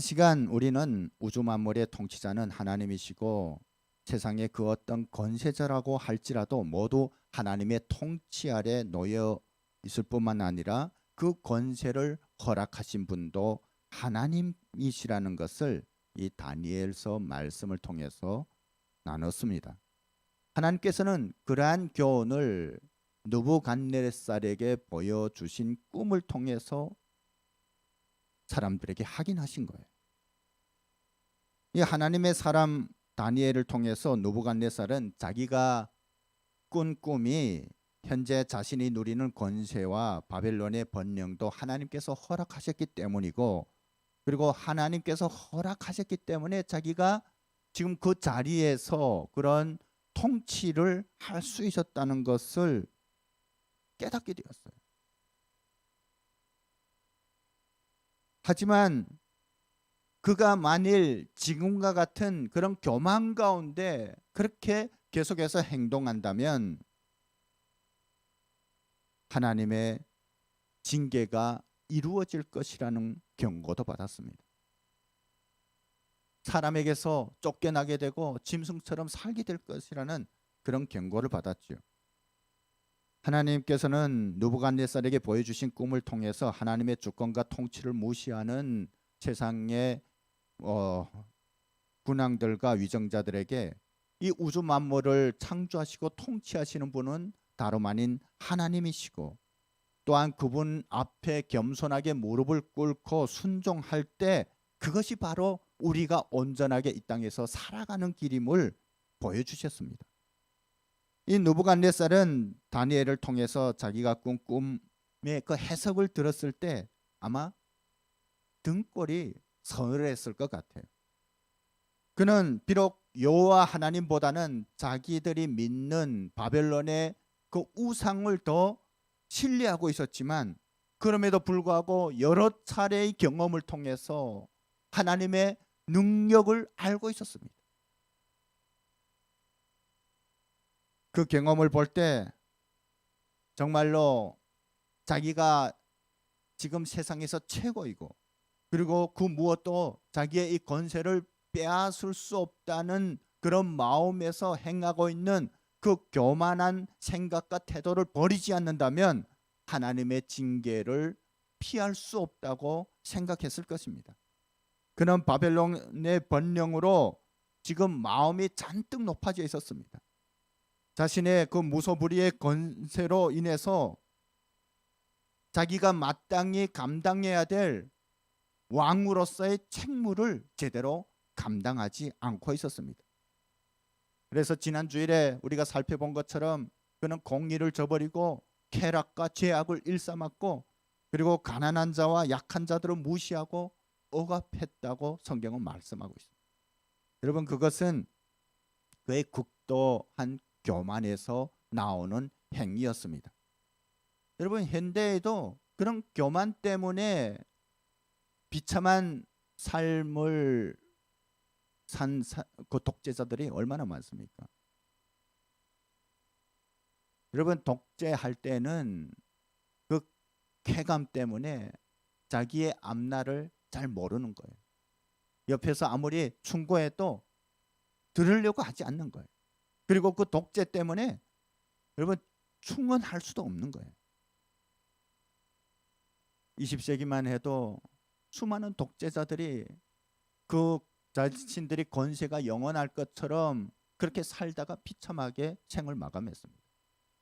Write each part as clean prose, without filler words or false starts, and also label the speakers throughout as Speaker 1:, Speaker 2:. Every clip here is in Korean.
Speaker 1: 시간 우리는 우주 만물의 통치자는 하나님이시고 세상의 그 어떤 권세자라고 할지라도 모두 하나님의 통치 아래 놓여 있을 뿐만 아니라 그 권세를 허락하신 분도 하나님이시라는 것을 이 다니엘서 말씀을 통해서 나눴습니다. 하나님께서는 그러한 교훈을 느부갓네살에게 보여주신 꿈을 통해서 사람들에게 확인하신 거예요. 이 하나님의 사람 다니엘을 통해서 느부갓네살은 자기가 꾼 꿈이 현재 자신이 누리는 권세와 바벨론의 번영도 하나님께서 허락하셨기 때문이고, 그리고 하나님께서 허락하셨기 때문에 자기가 지금 그 자리에서 그런 통치를 할 수 있었다는 것을 깨닫게 되었어요. 하지만 그가 만일 지금과 같은 그런 교만 가운데 그렇게 계속해서 행동한다면 하나님의 징계가 이루어질 것이라는 경고도 받았습니다. 사람에게서 쫓겨나게 되고 짐승처럼 살게 될 것이라는 그런 경고를 받았죠. 하나님께서는 느부갓네살에게 보여주신 꿈을 통해서 하나님의 주권과 통치를 무시하는 세상의 군왕들과 위정자들에게 이 우주 만물을 창조하시고 통치하시는 분은 다름 아닌 하나님이시고, 또한 그분 앞에 겸손하게 무릎을 꿇고 순종할 때 그것이 바로 우리가 온전하게 이 땅에서 살아가는 길임을 보여주셨습니다. 이 느부갓네살은 다니엘을 통해서 자기가 꾼 꿈의 그 해석을 들었을 때 아마 등골이 서늘했을 것 같아요. 그는 비록 여호와 하나님보다는 자기들이 믿는 바벨론의 그 우상을 더 신뢰하고 있었지만, 그럼에도 불구하고 여러 차례의 경험을 통해서 하나님의 능력을 알고 있었습니다. 그 경험을 볼 때 정말로 자기가 지금 세상에서 최고이고, 그리고 그 무엇도 자기의 이 권세를 빼앗을 수 없다는 그런 마음에서 행하고 있는 그 교만한 생각과 태도를 버리지 않는다면 하나님의 징계를 피할 수 없다고 생각했을 것입니다. 그는 바벨론의 번영으로 지금 마음이 잔뜩 높아져 있었습니다. 자신의 그 무소불위의 권세로 인해서 자기가 마땅히 감당해야 될 왕으로서의 책무를 제대로 감당하지 않고 있었습니다. 그래서 지난 주일에 우리가 살펴본 것처럼 그는 공의를 저버리고 쾌락과 죄악을 일삼았고, 그리고 가난한 자와 약한 자들을 무시하고 억압했다고 성경은 말씀하고 있습니다. 여러분, 그것은 그의 극도한 교만에서 나오는 행위였습니다. 여러분, 현대에도 그런 교만 때문에 비참한 삶을 산 그 독재자들이 얼마나 많습니까? 여러분, 독재할 때는 그 쾌감 때문에 자기의 앞날을 잘 모르는 거예요. 옆에서 아무리 충고해도 들으려고 하지 않는 거예요. 그리고 그 독재 때문에 여러분 충원할 수도 없는 거예요. 20세기만 해도 수많은 독재자들이 그 자신들이 권세가 영원할 것처럼 그렇게 살다가 비참하게 생을 마감했습니다.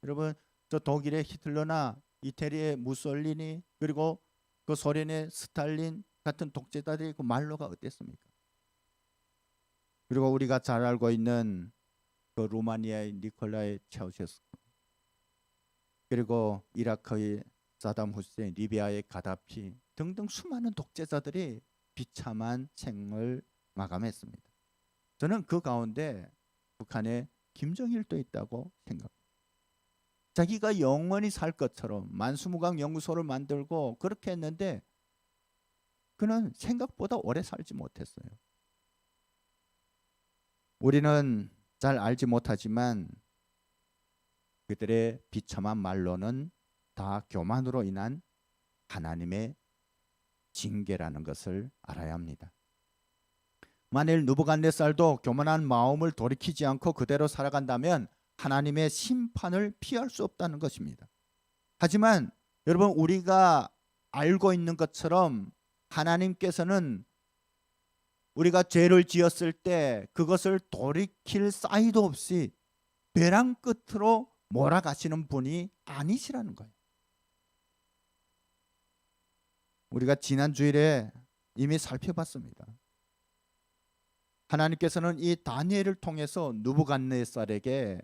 Speaker 1: 여러분, 저 독일의 히틀러나 이태리의 무솔리니, 그리고 그 소련의 스탈린 같은 독재자들의 그 말로가 어땠습니까? 그리고 우리가 잘 알고 있는 그 루마니아의 니콜라이 차우셰스쿠, 그리고 이라크의 사담 후세인, 리비아의 가다피 등등 수많은 독재자들이 비참한 생을 마감했습니다. 저는 그 가운데 북한의 김정일도 있다고 생각합니다. 자기가 영원히 살 것처럼 만수무강 연구소를 만들고 그렇게 했는데 그는 생각보다 오래 살지 못했어요. 우리는 잘 알지 못하지만 그들의 비참한 말로는 다 교만으로 인한 하나님의 징계라는 것을 알아야 합니다. 만일 느부갓네살도 교만한 마음을 돌이키지 않고 그대로 살아간다면 하나님의 심판을 피할 수 없다는 것입니다. 하지만 여러분, 우리가 알고 있는 것처럼 하나님께서는 우리가 죄를 지었을 때 그것을 돌이킬 사이도 없이 벼랑 끝으로 몰아가시는 분이 아니시라는 거예요. 우리가 지난 주일에 이미 살펴봤습니다. 하나님께서는 이 다니엘을 통해서 느부갓네살에게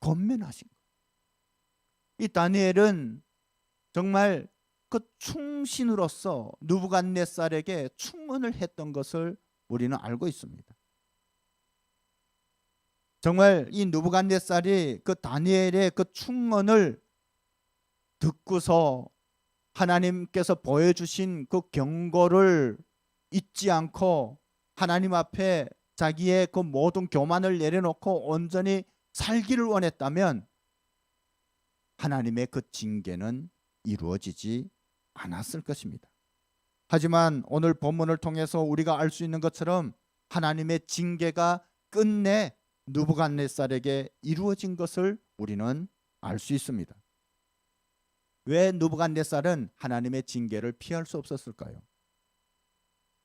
Speaker 1: 권면하신 거예요. 이 다니엘은 정말 그 충신으로서 느부갓네살에게 충언을 했던 것을 우리는 알고 있습니다. 정말 이 느부갓네살이 그 다니엘의 그 충언을 듣고서 하나님께서 보여주신 그 경고를 잊지 않고 하나님 앞에 자기의 그 모든 교만을 내려놓고 온전히 살기를 원했다면 하나님의 그 징계는 이루어지지 않았을 것입니다. 하지만 오늘 본문을 통해서 우리가 알 수 있는 것처럼 하나님의 징계가 끝내 느부갓네살에게 이루어진 것을 우리는 알 수 있습니다. 왜 느부갓네살은 하나님의 징계를 피할 수 없었을까요?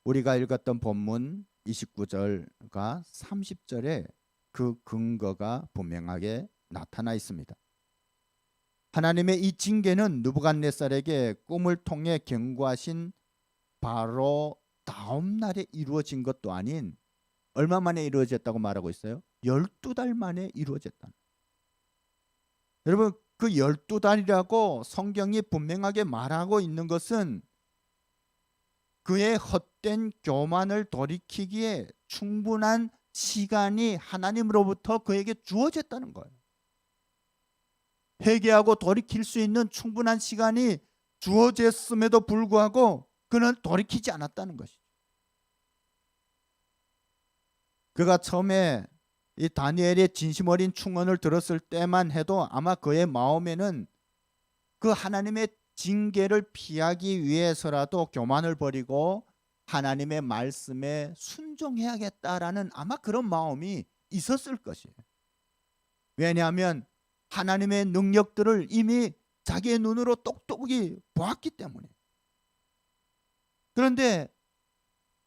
Speaker 1: 우리가 읽었던 본문 29절과 30절에 그 근거가 분명하게 나타나 있습니다. 하나님의 이 징계는 느부갓네살에게 꿈을 통해 경고하신 바로 다음 날에 이루어진 것도 아닌 얼마 만에 이루어졌다고 말하고 있어요? 12달 만에 이루어졌다. 여러분, 그 12달이라고 성경이 분명하게 말하고 있는 것은 그의 헛된 교만을 돌이키기에 충분한 시간이 하나님으로부터 그에게 주어졌다는 거예요. 회개하고 돌이킬 수 있는 충분한 시간이 주어졌음에도 불구하고 그는 돌이키지 않았다는 것이죠. 그가 처음에 이 다니엘의 진심 어린 충언을 들었을 때만 해도 아마 그의 마음에는 그 하나님의 징계를 피하기 위해서라도 교만을 버리고 하나님의 말씀에 순종해야겠다라는 아마 그런 마음이 있었을 것이에요. 왜냐하면 하나님의 능력들을 이미 자기의 눈으로 똑똑히 보았기 때문에. 그런데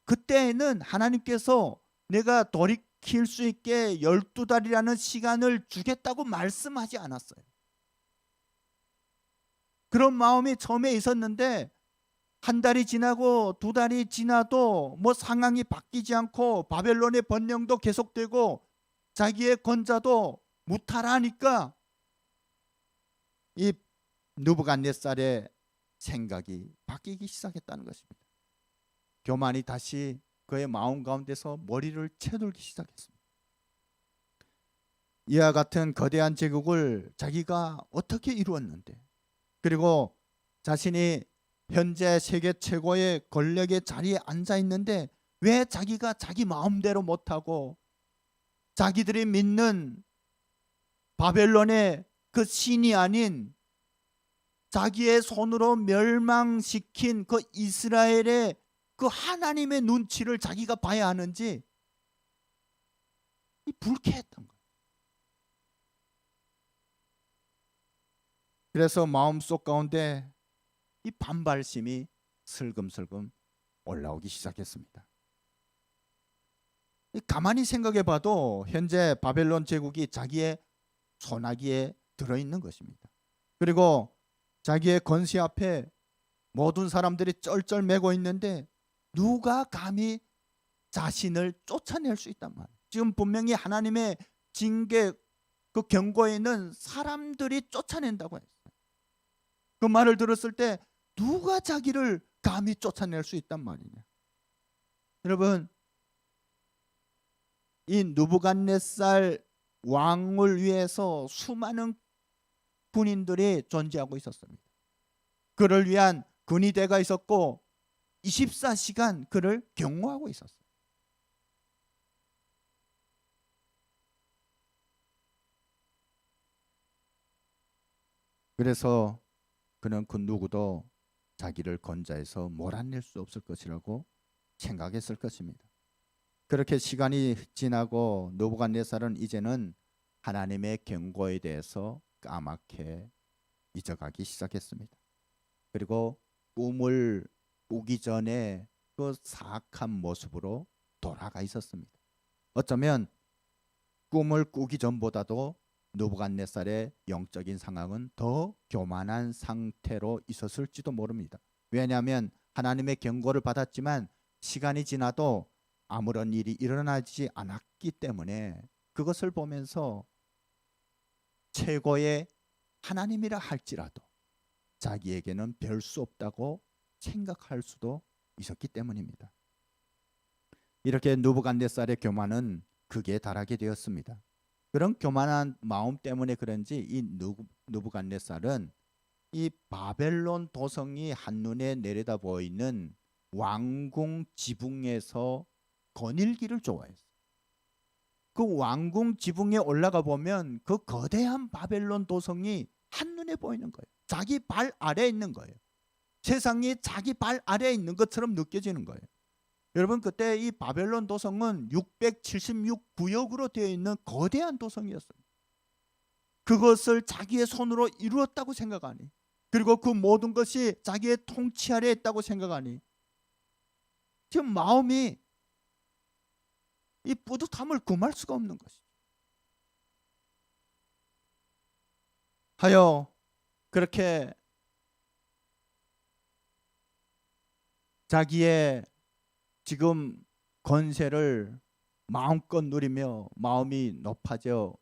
Speaker 1: 그때에는 하나님께서 내가 돌이킬 수 있게 12달이라는 시간을 주겠다고 말씀하지 않았어요. 그런 마음이 처음에 있었는데 한 달이 지나고 두 달이 지나도 뭐 상황이 바뀌지 않고 바벨론의 번영도 계속되고 자기의 권자도 무탈하니까 이 느부갓네살의 생각이 바뀌기 시작했다는 것입니다. 교만이 다시 그의 마음 가운데서 머리를 채돌기 시작했습니다. 이와 같은 거대한 제국을 자기가 어떻게 이루었는데, 그리고 자신이 현재 세계 최고의 권력의 자리에 앉아 있는데 왜 자기가 자기 마음대로 못하고 자기들이 믿는 바벨론의 그 신이 아닌 자기의 손으로 멸망시킨 그 이스라엘의 그 하나님의 눈치를 자기가 봐야 하는지 불쾌했던 거예요. 그래서 마음속 가운데 이 반발심이 슬금슬금 올라오기 시작했습니다. 가만히 생각해 봐도 현재 바벨론 제국이 자기의 손아귀에 들어있는 것입니다. 그리고 자기의 권세 앞에 모든 사람들이 쩔쩔매고 있는데 누가 감히 자신을 쫓아낼 수 있단 말이에요. 지금 분명히 하나님의 징계 그 경고에는 사람들이 쫓아낸다고 했어요. 그 말을 들었을 때 누가 자기를 감히 쫓아낼 수 있단 말이냐. 여러분, 이 느부갓네살 왕을 위해서 수많은 군인들이 존재하고 있었습니다. 그를 위한 근위대가 있었고 24시간 그를 경호하고 있었어요. 그래서 그는 그 누구도 자기를 건자해서 몰아낼 수 없을 것이라고 생각했을 것입니다. 그렇게 시간이 지나고 느부갓네살은 이제는 하나님의 경고에 대해서 까맣게 잊어가기 시작했습니다. 그리고 꿈을 꾸기 전에 그 사악한 모습으로 돌아가 있었습니다. 어쩌면 꿈을 꾸기 전보다도 느부갓네살의 영적인 상황은 더 교만한 상태로 있었을지도 모릅니다. 왜냐하면 하나님의 경고를 받았지만 시간이 지나도 아무런 일이 일어나지 않았기 때문에 그것을 보면서 최고의 하나님이라 할지라도 자기에게는 별 수 없다고 생각할 수도 있었기 때문입니다. 이렇게 느부갓네살의 교만은 극에 달하게 되었습니다. 그런 교만한 마음 때문에 그런지 이 느부갓네살은 이 바벨론 도성이 한눈에 내려다 보이는 왕궁 지붕에서 거닐기를 좋아했어요. 그 왕궁 지붕에 올라가 보면 그 거대한 바벨론 도성이 한눈에 보이는 거예요. 자기 발 아래에 있는 거예요. 세상이 자기 발 아래에 있는 것처럼 느껴지는 거예요. 여러분, 그때 이 바벨론 도성은 676구역으로 되어 있는 거대한 도성이었어요. 그것을 자기의 손으로 이루었다고 생각하니, 그리고 그 모든 것이 자기의 통치 아래에 있다고 생각하니 지금 마음이 이 뿌듯함을 금할 수가 없는 것이죠. 하여 그렇게 자기의 지금 권세를 마음껏 누리며 마음이 높아져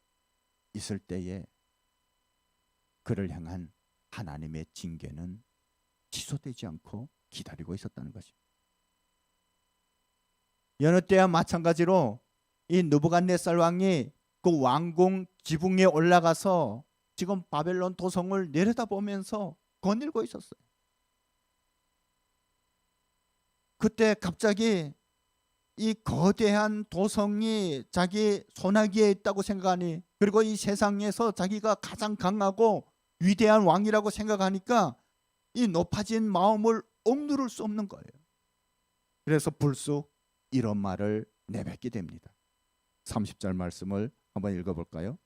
Speaker 1: 있을 때에 그를 향한 하나님의 징계는 취소되지 않고 기다리고 있었다는 것입니다. 여느 때와 마찬가지로 이 느부갓네살 왕이 그 왕궁 지붕에 올라가서 지금 바벨론 도성을 내려다보면서 거닐고 있었어요. 그때 갑자기 이 거대한 도성이 자기 손아귀에 있다고 생각하니, 그리고 이 세상에서 자기가 가장 강하고 위대한 왕이라고 생각하니까 이 높아진 마음을 억누를 수 없는 거예요. 그래서 불쑥 이런 말을 내뱉게 됩니다. 30절 말씀을 한번 읽어볼까요?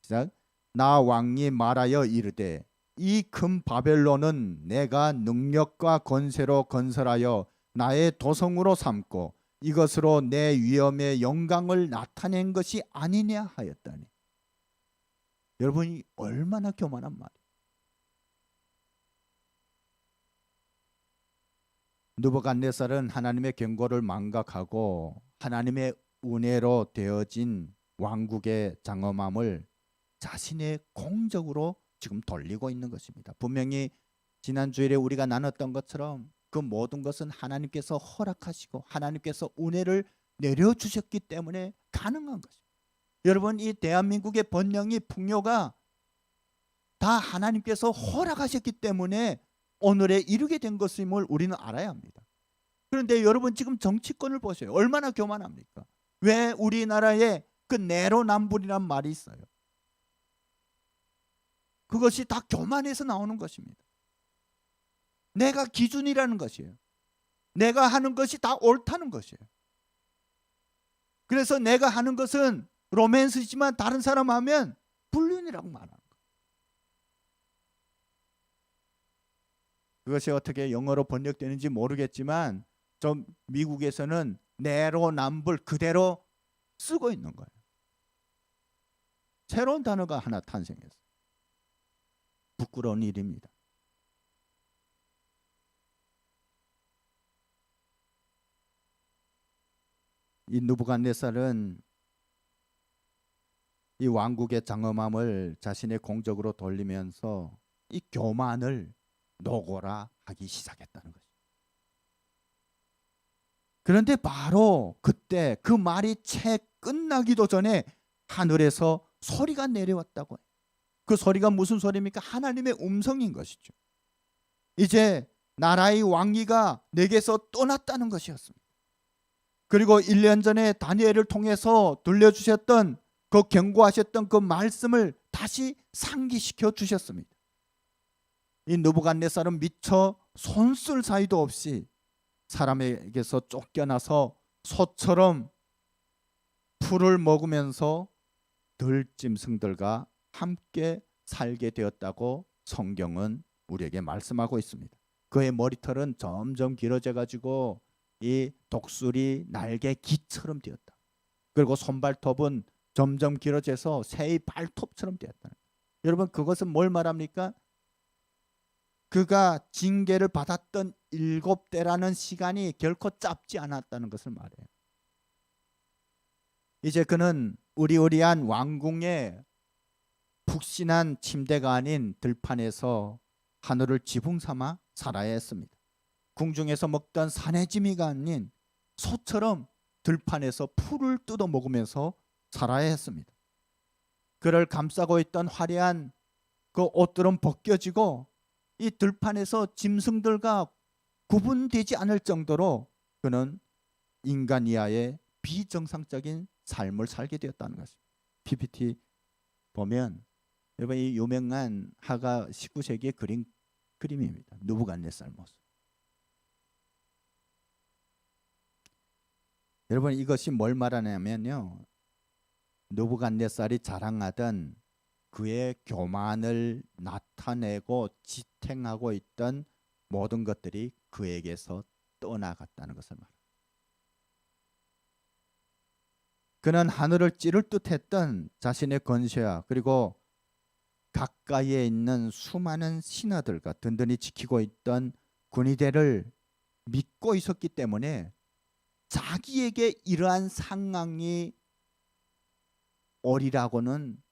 Speaker 1: 시작. 나 왕이 말하여 이르되 이 큰 바벨론은 내가 능력과 권세로 건설하여 나의 도성으로 삼고 이것으로 내 위엄의 영광을 나타낸 것이 아니냐 하였다니. 여러분이 얼마나 교만한 말이에요. 느부갓네살은 하나님의 경고를 망각하고 하나님의 은혜로 되어진 왕국의 장엄함을 자신의 공적으로 지금 돌리고 있는 것입니다. 분명히 지난 주일에 우리가 나눴던 것처럼 그 모든 것은 하나님께서 허락하시고 하나님께서 은혜를 내려주셨기 때문에 가능한 것입니다. 여러분, 이 대한민국의 번영이 풍요가 다 하나님께서 허락하셨기 때문에 오늘에 이르게 된 것임을 우리는 알아야 합니다. 그런데 여러분, 지금 정치권을 보세요. 얼마나 교만합니까? 왜 우리나라에 그 내로남불이란 말이 있어요? 그것이 다 교만에서 나오는 것입니다. 내가 기준이라는 것이에요. 내가 하는 것이 다 옳다는 것이에요. 그래서 내가 하는 것은 로맨스지만 다른 사람 하면 불륜이라고 말하는 거예요. 그것이 어떻게 영어로 번역되는지 모르겠지만 좀 미국에서는 내로남불 그대로 쓰고 있는 거예요. 새로운 단어가 하나 탄생했어요. 부끄러운 일입니다. 이 느부갓네살은 이 왕국의 장엄함을 자신의 공적으로 돌리면서 이 교만을 노고라 하기 시작했다는 거죠. 그런데 바로 그때 그 말이 채 끝나기도 전에 하늘에서 소리가 내려왔다고 해요. 그 소리가 무슨 소리입니까? 하나님의 음성인 것이죠. 이제 나라의 왕위가 내게서 떠났다는 것이었습니다. 그리고 1년 전에 다니엘을 통해서 들려주셨던 그 경고하셨던 그 말씀을 다시 상기시켜 주셨습니다. 이 느부갓네살은 미처 손쓸 사이도 없이 사람에게서 쫓겨나서 소처럼 풀을 먹으면서 들짐승들과 함께 살게 되었다고 성경은 우리에게 말씀하고 있습니다. 그의 머리털은 점점 길어져 가지고 이 독수리 날개 기처럼 되었다. 그리고 손발톱은 점점 길어져서 새의 발톱처럼 되었다. 여러분, 그것은 뭘 말합니까? 그가 징계를 받았던 7대라는 시간이 결코 짧지 않았다는 것을 말해요. 이제 그는 우리한 왕궁의 푹신한 침대가 아닌 들판에서 하늘을 지붕 삼아 살아야 했습니다. 궁중에서 먹던 사내지미가 아닌 소처럼 들판에서 풀을 뜯어 먹으면서 살아야 했습니다. 그를 감싸고 있던 화려한 그 옷들은 벗겨지고 이 들판에서 짐승들과 구분되지 않을 정도로 그는 인간 이하의 비정상적인 삶을 살게 되었다는 것입니다. PPT 보면 여러분, 이 유명한 하가 19세기의 그림입니다. 느부갓네살 모습. 여러분, 이것이 뭘 말하냐면요, 느부갓네살이 자랑하던 그의 교만을 나타내고 지탱하고 있던 모든 것들이 그에게서 떠나갔다는 것을 말합니다. 그는 하늘을 찌를 듯 했던 자신의 권세와 그리고 가까이에 있는 수많은 신하들과 든든히 지키고 있던 군의대를 믿고 있었기 때문에 자기에게 이러한 상황이 오리라고는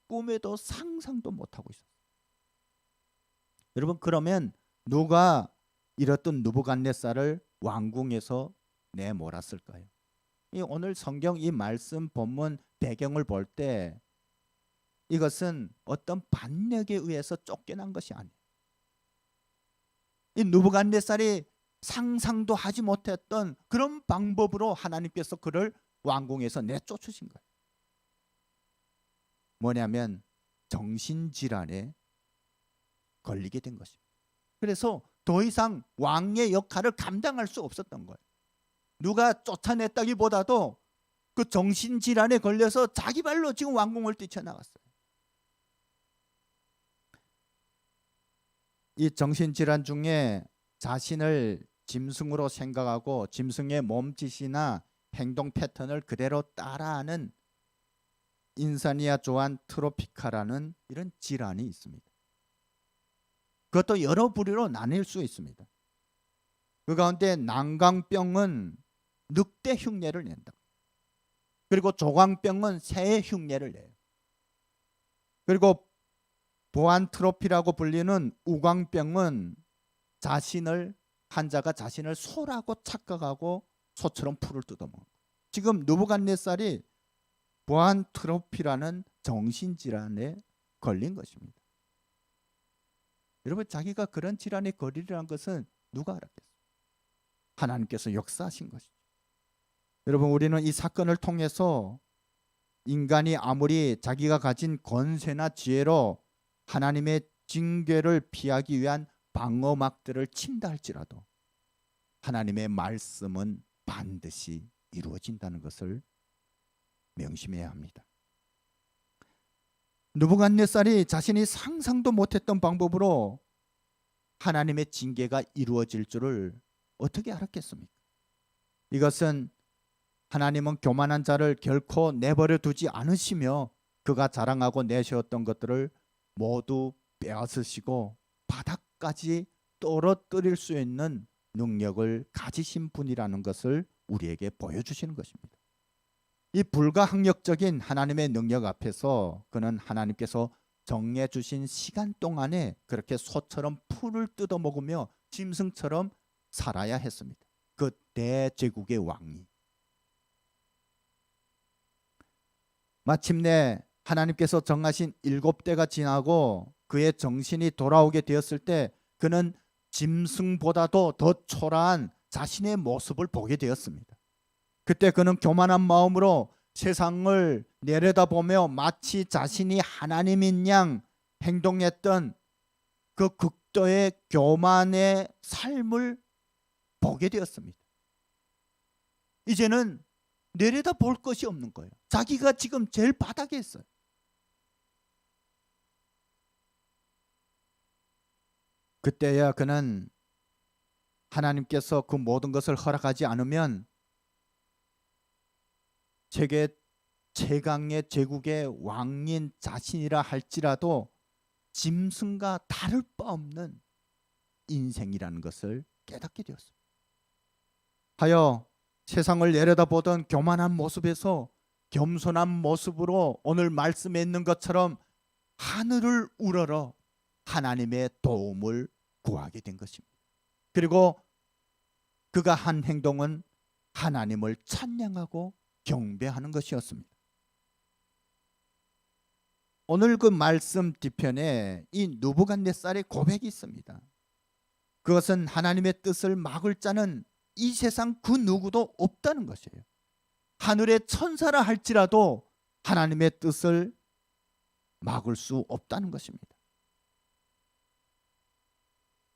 Speaker 1: 꿈에도 상상도 못하고 있었어요. 여러분, 그러면 누가 이랬던 느부갓네살을 왕궁에서 내몰았을까요? 오늘 성경 이 말씀 본문 배경을 볼 때 이것은 어떤 반역에 의해서 쫓겨난 것이 아니에요. 이 느부갓네살이 상상도 하지 못했던 그런 방법으로 하나님께서 그를 왕궁에서 내쫓으신 거예요. 뭐냐면 정신질환에 걸리게 된 것입니다. 그래서 더 이상 왕의 역할을 감당할 수 없었던 거예요. 누가 쫓아냈다기보다도 그 정신질환에 걸려서 자기 발로 지금 왕궁을 뛰쳐나갔어요. 이 정신질환 중에 자신을 짐승으로 생각하고 짐승의 몸짓이나 행동 패턴을 그대로 따라하는 인사니아 조안 트로피카라는 이런 질환이 있습니다. 그것도 여러 부류로 나뉠 수 있습니다. 그 가운데 난강병은 늑대 흉내를 낸다. 그리고 조광병은 새의 흉내를 내요. 그리고 보안트로피라고 불리는 우광병은 환자가 자신을 소라고 착각하고 소처럼 풀을 뜯어먹는. 지금 느부갓네살이 보안트로피라는 정신질환에 걸린 것입니다. 여러분, 자기가 그런 질환에 걸리라는 것은 누가 알았겠어요? 하나님께서 역사하신 것이죠. 여러분, 우리는 이 사건을 통해서 인간이 아무리 자기가 가진 권세나 지혜로 하나님의 징계를 피하기 위한 방어막들을 친다 할지라도 하나님의 말씀은 반드시 이루어진다는 것을 명심해야 합니다. 느부갓네살이 자신이 상상도 못했던 방법으로 하나님의 징계가 이루어질 줄을 어떻게 알았겠습니까? 이것은 하나님은 교만한 자를 결코 내버려 두지 않으시며 그가 자랑하고 내세웠던 것들을 모두 빼앗으시고 바닥까지 떨어뜨릴 수 있는 능력을 가지신 분이라는 것을 우리에게 보여주시는 것입니다. 이 불가항력적인 하나님의 능력 앞에서 그는 하나님께서 정해 주신 시간 동안에 그렇게 소처럼 풀을 뜯어먹으며 짐승처럼 살아야 했습니다. 그 대제국의 왕이. 마침내 하나님께서 정하신 7대가 지나고 그의 정신이 돌아오게 되었을 때 그는 짐승보다도 더 초라한 자신의 모습을 보게 되었습니다. 그때 그는 교만한 마음으로 세상을 내려다보며 마치 자신이 하나님인 양 행동했던 그 극도의 교만의 삶을 보게 되었습니다. 이제는 내려다 볼 것이 없는 거예요. 자기가 지금 제일 바닥에 있어요. 그때야 그는 하나님께서 그 모든 것을 허락하지 않으면 세계 최강의 제국의 왕인 자신이라 할지라도 짐승과 다를 바 없는 인생이라는 것을 깨닫게 되었습니다. 하여 세상을 내려다보던 교만한 모습에서 겸손한 모습으로 오늘 말씀에 있는 것처럼 하늘을 우러러 하나님의 도움을 구하게 된 것입니다. 그리고 그가 한 행동은 하나님을 찬양하고 경배하는 것이었습니다. 오늘 그 말씀 뒤편에 이 느부갓네살의 고백이 있습니다. 그것은 하나님의 뜻을 막을 자는 이 세상 그 누구도 없다는 것이에요. 하늘의 천사라 할지라도 하나님의 뜻을 막을 수 없다는 것입니다.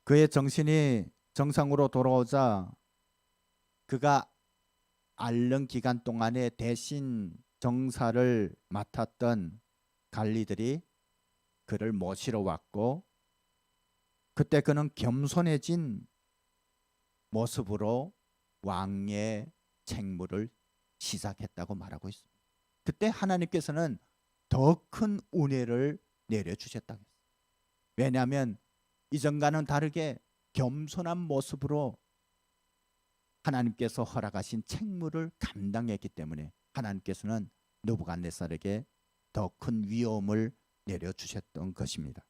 Speaker 1: 그의 정신이 정상으로 돌아오자 그가 앓는 기간 동안에 대신 정사를 맡았던 관리들이 그를 모시러 왔고, 그때 그는 겸손해진 모습으로 왕의 책무를 시작했다고 말하고 있습니다. 그때 하나님께서는 더 큰 은혜를 내려주셨다고 했습니다. 왜냐하면 이전과는 다르게 겸손한 모습으로 하나님께서 허락하신 책무를 감당했기 때문에 하나님께서는 느부갓네살에게 더 큰 위엄을 내려주셨던 것입니다.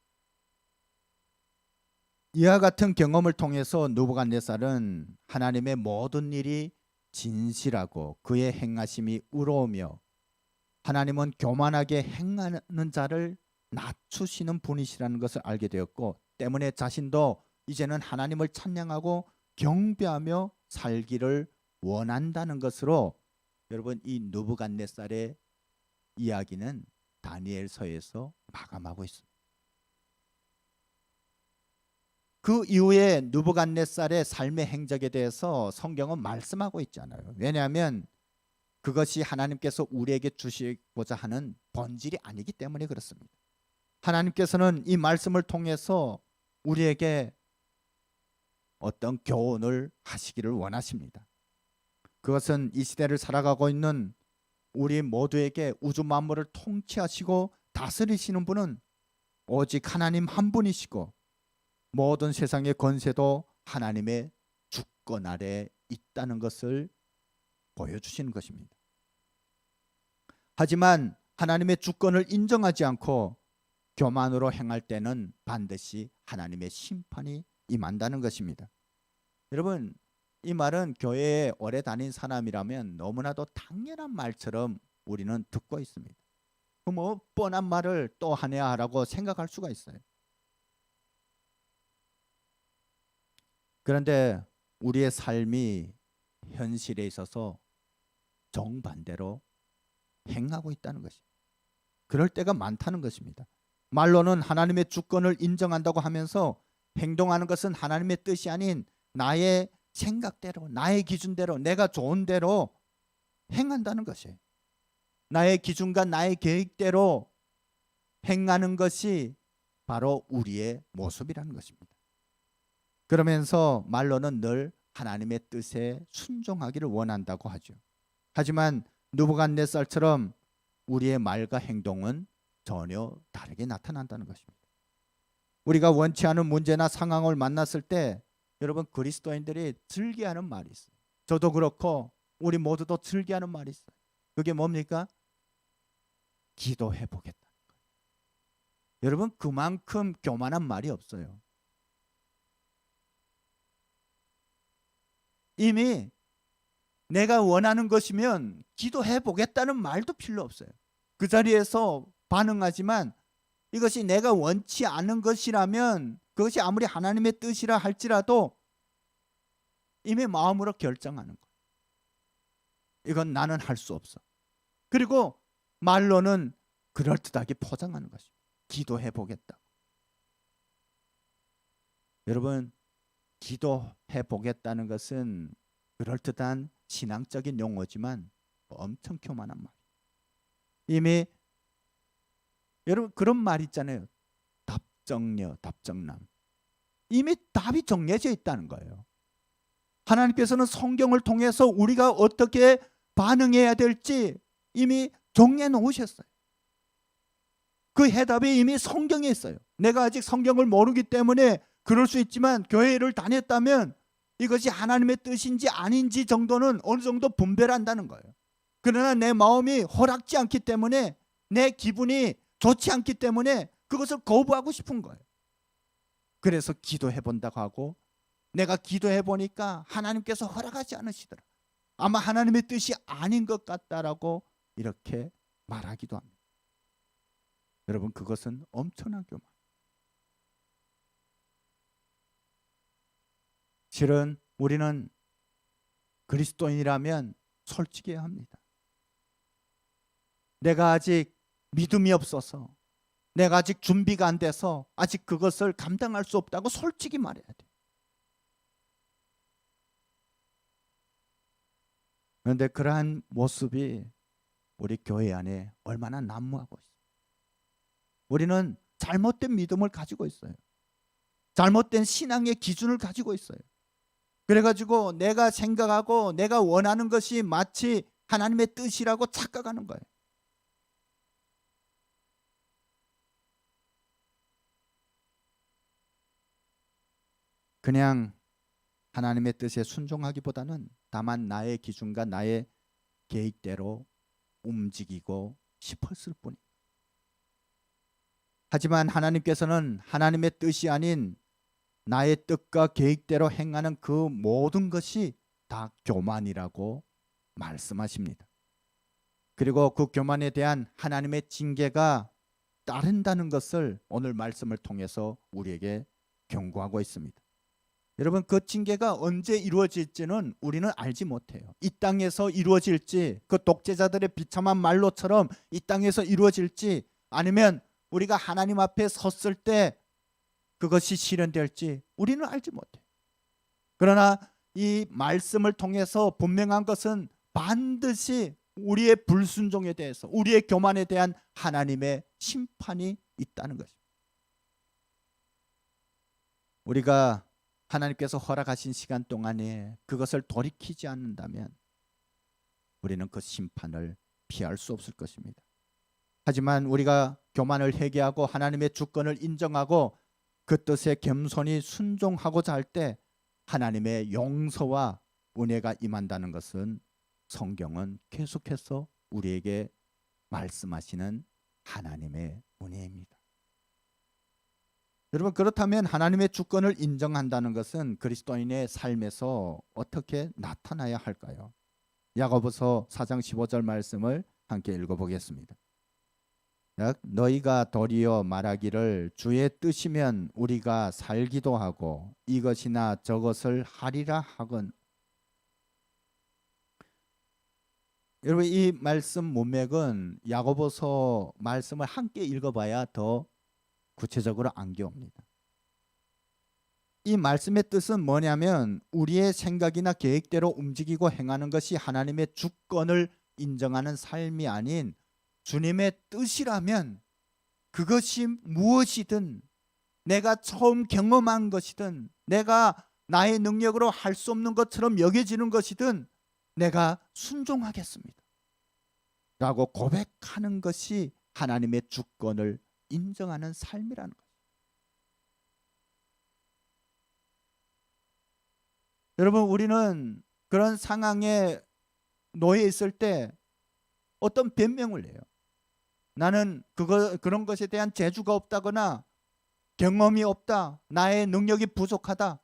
Speaker 1: 이와 같은 경험을 통해서 느부갓네살은 하나님의 모든 일이 진실하고 그의 행하심이 의로우며 하나님은 교만하게 행하는 자를 낮추시는 분이시라는 것을 알게 되었고, 때문에 자신도 이제는 하나님을 찬양하고 경배하며 살기를 원한다는 것으로, 여러분, 이 느부갓네살의 이야기는 다니엘서에서 마감하고 있습니다. 그 이후에 느부갓네살의 삶의 행적에 대해서 성경은 말씀하고 있잖아요. 왜냐하면 그것이 하나님께서 우리에게 주시고자 하는 본질이 아니기 때문에 그렇습니다. 하나님께서는 이 말씀을 통해서 우리에게 어떤 교훈을 하시기를 원하십니다. 그것은 이 시대를 살아가고 있는 우리 모두에게 우주 만물을 통치하시고 다스리시는 분은 오직 하나님 한 분이시고, 모든 세상의 권세도 하나님의 주권 아래 있다는 것을 보여주시는 것입니다. 하지만 하나님의 주권을 인정하지 않고 교만으로 행할 때는 반드시 하나님의 심판이 임한다는 것입니다. 여러분, 이 말은 교회에 오래 다닌 사람이라면 너무나도 당연한 말처럼 우리는 듣고 있습니다. 뭐 뻔한 말을 또 하냐 하라고 생각할 수가 있어요. 그런데 우리의 삶이 현실에 있어서 정반대로 행하고 있다는 것입니다. 그럴 때가 많다는 것입니다. 말로는 하나님의 주권을 인정한다고 하면서 행동하는 것은 하나님의 뜻이 아닌 나의 생각대로, 나의 기준대로, 내가 좋은 대로 행한다는 것이에요. 나의 기준과 나의 계획대로 행하는 것이 바로 우리의 모습이라는 것입니다. 그러면서 말로는 늘 하나님의 뜻에 순종하기를 원한다고 하죠. 하지만 느부갓네살처럼 우리의 말과 행동은 전혀 다르게 나타난다는 것입니다. 우리가 원치 않은 문제나 상황을 만났을 때 여러분, 그리스도인들이 즐겨하는 말이 있어요. 저도 그렇고 우리 모두도 즐겨하는 말이 있어요. 그게 뭡니까? 기도해 보겠다는 거예요. 여러분, 그만큼 교만한 말이 없어요. 이미 내가 원하는 것이면 기도해 보겠다는 말도 필요 없어요. 그 자리에서 반응하지만 이것이 내가 원치 않은 것이라면, 그것이 아무리 하나님의 뜻이라 할지라도 이미 마음으로 결정하는 거예요. 이건 나는 할 수 없어. 그리고 말로는 그럴듯하게 포장하는 것입니다. 기도해 보겠다. 여러분, 기도해 보겠다는 것은 그럴듯한 신앙적인 용어지만 엄청 교만한 말. 이미 여러분 그런 말 있잖아요. 답정녀, 답정남. 이미 답이 정해져 있다는 거예요. 하나님께서는 성경을 통해서 우리가 어떻게 반응해야 될지 이미 정해 놓으셨어요. 그 해답이 이미 성경에 있어요. 내가 아직 성경을 모르기 때문에 그럴 수 있지만 교회를 다녔다면 이것이 하나님의 뜻인지 아닌지 정도는 어느 정도 분별한다는 거예요. 그러나 내 마음이 허락지 않기 때문에, 내 기분이 좋지 않기 때문에 그것을 거부하고 싶은 거예요. 그래서 기도해 본다고 하고, 내가 기도해 보니까 하나님께서 허락하지 않으시더라, 아마 하나님의 뜻이 아닌 것 같다라고 이렇게 말하기도 합니다. 여러분, 그것은 엄청난 교만. 실은 우리는 그리스도인이라면 솔직해야 합니다. 내가 아직 믿음이 없어서, 내가 아직 준비가 안 돼서 아직 그것을 감당할 수 없다고 솔직히 말해야 돼. 그런데 그러한 모습이 우리 교회 안에 얼마나 난무하고 있어요. 우리는 잘못된 믿음을 가지고 있어요. 잘못된 신앙의 기준을 가지고 있어요. 그래가지고 내가 생각하고 내가 원하는 것이 마치 하나님의 뜻이라고 착각하는 거예요. 그냥 하나님의 뜻에 순종하기보다는 다만 나의 기준과 나의 계획대로 움직이고 싶었을 뿐이에요. 하지만 하나님께서는 하나님의 뜻이 아닌 나의 뜻과 계획대로 행하는 그 모든 것이 다 교만이라고 말씀하십니다. 그리고 그 교만에 대한 하나님의 징계가 따른다는 것을 오늘 말씀을 통해서 우리에게 경고하고 있습니다. 여러분, 그 징계가 언제 이루어질지는 우리는 알지 못해요. 이 땅에서 이루어질지, 그 독재자들의 비참한 말로처럼 이 땅에서 이루어질지, 아니면 우리가 하나님 앞에 섰을 때 그것이 실현될지 우리는 알지 못해요. 그러나 이 말씀을 통해서 분명한 것은 반드시 우리의 불순종에 대해서, 우리의 교만에 대한 하나님의 심판이 있다는 것입니다. 우리가 하나님께서 허락하신 시간 동안에 그것을 돌이키지 않는다면 우리는 그 심판을 피할 수 없을 것입니다. 하지만 우리가 교만을 회개하고 하나님의 주권을 인정하고 그 뜻에 겸손히 순종하고자 할 때 하나님의 용서와 은혜가 임한다는 것은 성경은 계속해서 우리에게 말씀하시는 하나님의 은혜입니다. 여러분, 그렇다면 하나님의 주권을 인정한다는 것은 그리스도인의 삶에서 어떻게 나타나야 할까요? 야고보서 4장 15절 말씀을 함께 읽어보겠습니다. 너희가 도리어 말하기를 주의 뜻이면 우리가 살기도 하고 이것이나 저것을 하리라 하건. 여러분, 이 말씀 문맥은 야고보서 말씀을 함께 읽어봐야 더 구체적으로 안겨옵니다. 이 말씀의 뜻은 뭐냐면 우리의 생각이나 계획대로 움직이고 행하는 것이 하나님의 주권을 인정하는 삶이 아닌 주님의 뜻이라면 그것이 무엇이든, 내가 처음 경험한 것이든, 내가 나의 능력으로 할 수 없는 것처럼 여겨지는 것이든 내가 순종하겠습니다 라고 고백하는 것이 하나님의 주권을 인정하는 삶이라는 거예요. 여러분, 우리는 그런 상황에 놓여 있을 때 어떤 변명을 해요. 나는 그런 것에 대한 재주가 없다거나 경험이 없다, 나의 능력이 부족하다.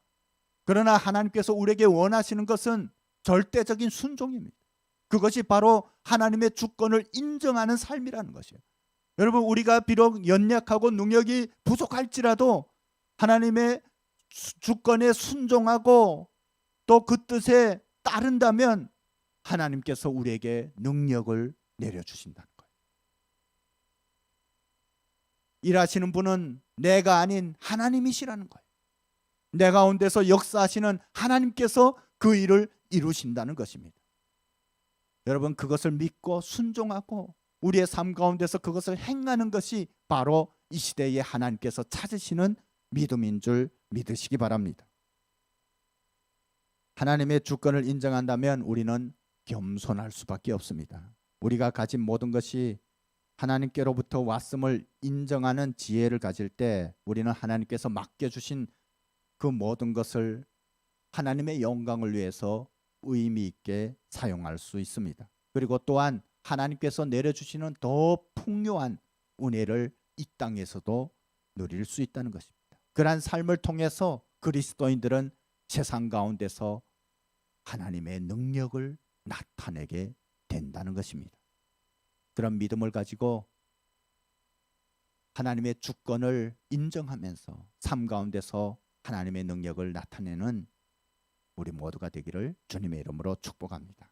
Speaker 1: 그러나 하나님께서 우리에게 원하시는 것은 절대적인 순종입니다. 그것이 바로 하나님의 주권을 인정하는 삶이라는 것이에요. 여러분, 우리가 비록 연약하고 능력이 부족할지라도 하나님의 주권에 순종하고 또 그 뜻에 따른다면 하나님께서 우리에게 능력을 내려주신다는 거예요. 일하시는 분은 내가 아닌 하나님이시라는 거예요. 내 가운데서 역사하시는 하나님께서 그 일을 이루신다는 것입니다. 여러분, 그것을 믿고 순종하고 우리의 삶 가운데서 그것을 행하는 것이 바로 이 시대에 하나님께서 찾으시는 믿음인 줄 믿으시기 바랍니다. 하나님의 주권을 인정한다면 우리는 겸손할 수밖에 없습니다. 우리가 가진 모든 것이 하나님께로부터 왔음을 인정하는 지혜를 가질 때 우리는 하나님께서 맡겨주신 그 모든 것을 하나님의 영광을 위해서 의미 있게 사용할 수 있습니다. 그리고 또한 하나님께서 내려주시는 더 풍요한 은혜를 이 땅에서도 누릴 수 있다는 것입니다. 그러한 삶을 통해서 그리스도인들은 세상 가운데서 하나님의 능력을 나타내게 된다는 것입니다. 그런 믿음을 가지고 하나님의 주권을 인정하면서 삶 가운데서 하나님의 능력을 나타내는 우리 모두가 되기를 주님의 이름으로 축복합니다.